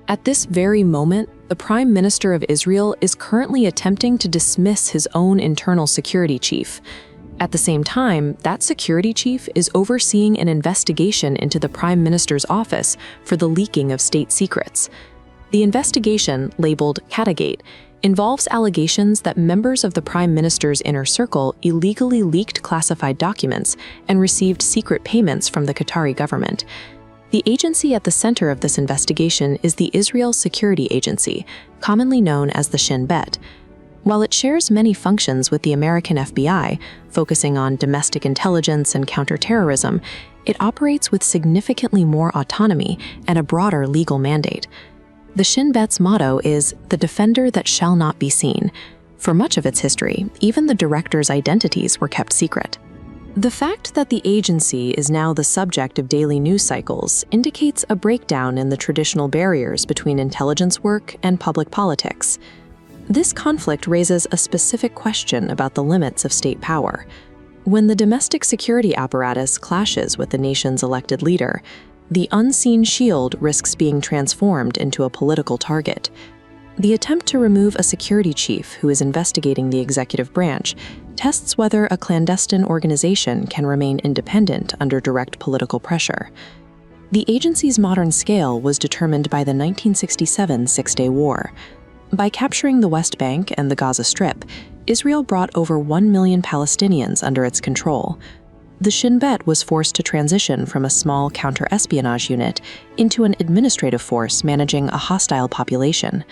At this very moment, the Prime Minister of Israel is currently attempting to dismiss his own internal security chief. At the same time, that security chief is overseeing an investigation into the Prime Minister's office for the leaking of state secrets. The investigation, labeled Catagate, involves allegations that members of the Prime Minister's inner circle illegally leaked classified documents and received secret payments from the Qatari government. The agency at the center of this investigation is the Israel Security Agency, commonly known as the Shin Bet. While it shares many functions with the American FBI, focusing on domestic intelligence and counterterrorism, it operates with significantly more autonomy and a broader legal mandate. The Shin Bet's motto is "the defender that shall not be seen." For much of its history, even the directors' identities were kept secret. The fact that the agency is now the subject of daily news cycles indicates a breakdown in the traditional barriers between intelligence work and public politics. This conflict raises a specific question about the limits of state power. When the domestic security apparatus clashes with the nation's elected leader, the unseen shield risks being transformed into a political target. The attempt to remove a security chief who is investigating the executive branch tests whether a clandestine organization can remain independent under direct political pressure. The agency's modern scale was determined by the 1967 Six-Day War. By capturing the West Bank and the Gaza Strip, Israel brought over 1 million Palestinians under its control. The Shin Bet was forced to transition from a small counter-espionage unit into an administrative force managing a hostile population.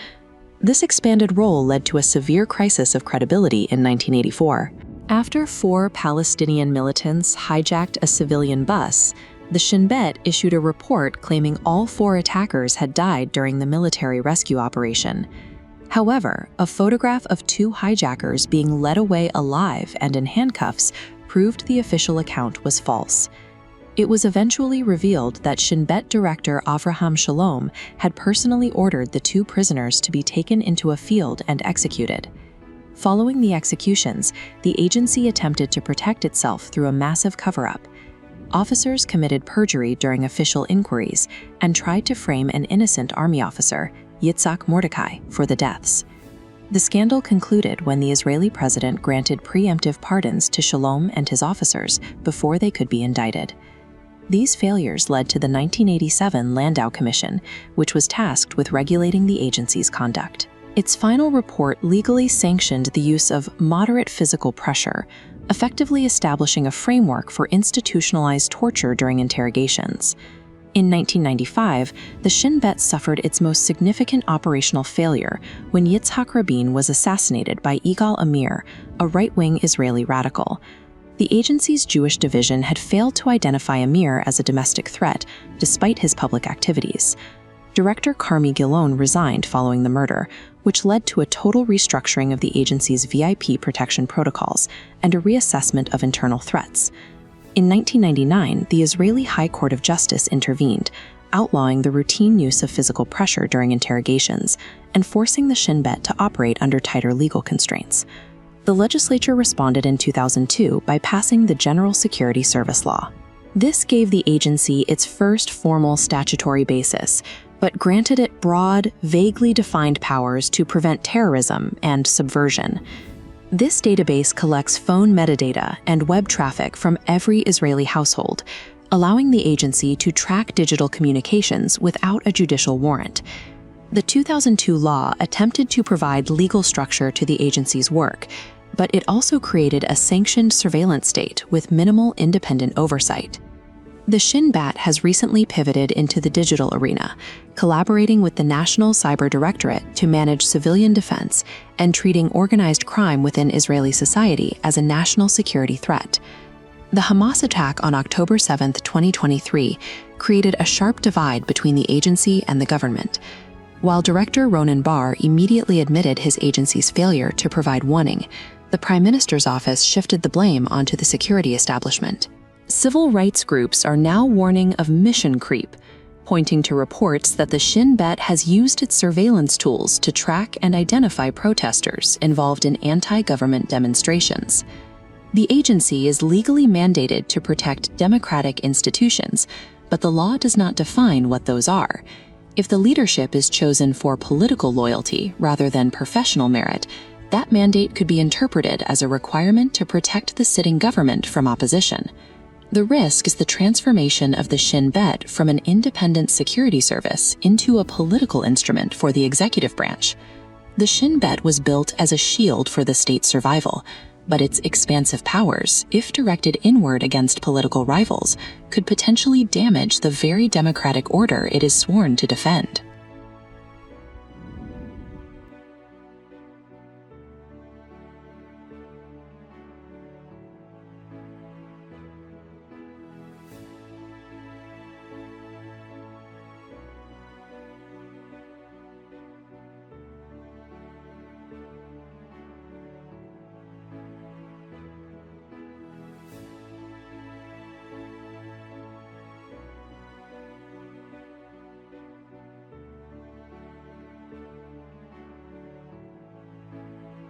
This expanded role led to a severe crisis of credibility in 1984. After 4 Palestinian militants hijacked a civilian bus, the Shin Bet issued a report claiming all 4 attackers had died during the military rescue operation. However, a photograph of 2 hijackers being led away alive and in handcuffs proved the official account was false. It was eventually revealed that Shin Bet director Avraham Shalom had personally ordered the 2 prisoners to be taken into a field and executed. Following the executions, the agency attempted to protect itself through a massive cover-up. Officers committed perjury during official inquiries and tried to frame an innocent army officer, Yitzhak Mordecai, for the deaths. The scandal concluded when the Israeli president granted preemptive pardons to Shalom and his officers before they could be indicted. These failures led to the 1987 Landau Commission, which was tasked with regulating the agency's conduct. Its final report legally sanctioned the use of moderate physical pressure, effectively establishing a framework for institutionalized torture during interrogations. In 1995, the Shin Bet suffered its most significant operational failure when Yitzhak Rabin was assassinated by Yigal Amir, a right-wing Israeli radical. The agency's Jewish division had failed to identify Amir as a domestic threat, despite his public activities. Director Carmi Gilon resigned following the murder, which led to a total restructuring of the agency's VIP protection protocols and a reassessment of internal threats. In 1999, the Israeli High Court of Justice intervened, outlawing the routine use of physical pressure during interrogations and forcing the Shin Bet to operate under tighter legal constraints. The legislature responded in 2002 by passing the General Security Service Law. This gave the agency its first formal statutory basis, but granted it broad, vaguely defined powers to prevent terrorism and subversion. This database collects phone metadata and web traffic from every Israeli household, allowing the agency to track digital communications without a judicial warrant. The 2002 law attempted to provide legal structure to the agency's work, but it also created a sanctioned surveillance state with minimal independent oversight. The Shin Bet has recently pivoted into the digital arena, collaborating with the National Cyber Directorate to manage civilian defense and treating organized crime within Israeli society as a national security threat. The Hamas attack on October 7, 2023, created a sharp divide between the agency and the government. While Director Ronen Bar immediately admitted his agency's failure to provide warning, the Prime Minister's office shifted the blame onto the security establishment. Civil rights groups are now warning of mission creep, pointing to reports that the Shin Bet has used its surveillance tools to track and identify protesters involved in anti-government demonstrations. The agency is legally mandated to protect democratic institutions, but the law does not define what those are. If the leadership is chosen for political loyalty rather than professional merit, that mandate could be interpreted as a requirement to protect the sitting government from opposition. The risk is the transformation of the Shin Bet from an independent security service into a political instrument for the executive branch. The Shin Bet was built as a shield for the state's survival, but its expansive powers, if directed inward against political rivals, could potentially damage the very democratic order it is sworn to defend.